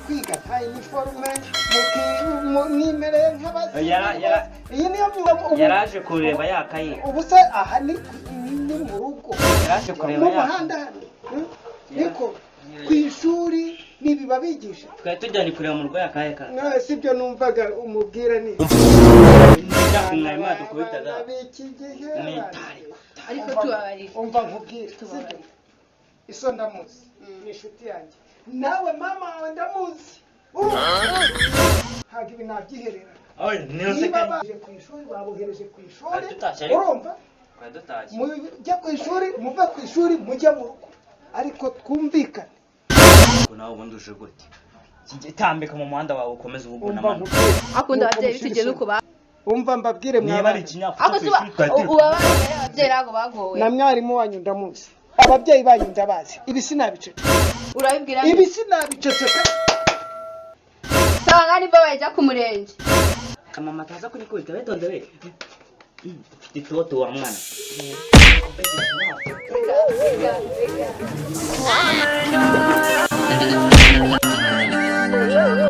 kwiga nta uniforme mwimereye nk'abazi iyi niyo yaraje kureba yakaye ubusa aha ni mu rugo yaraje kureba mu muhanda niko ku ishuri nibiba bigisha twari tujyanye kureba mu rugo yakaye ka sibyo numvaga umubwira ni mwarimu adukubitaga ariko tubabarira umva nkubwira sibyo iso ndamuzi ni inshuti yanjye nawe mama wawe ndamuzi ntabwo ibi nabyiherera niba baje ku ishuri babohereje ku ishuri urumva mujya ku ishuri muve ku ishuri mujya mu rugo ariko twumvikane nawe ubundi uje gute tambika mu muhanda wawe ukomeza ubuguna amano akunda ababyeyi bitugeze uko ba umva mbabwire mwabari ikinyafu ababyeyi ntabwo bagowe na mwarimu wanyu ndamuzi ababyeyi banyu ndabazi ibi sinabicece urabibwira ibi sinabiceceka sanga niba bajya ku murenge kamama ataza kurikubita betonde we ufite itoto wa mwana Reka.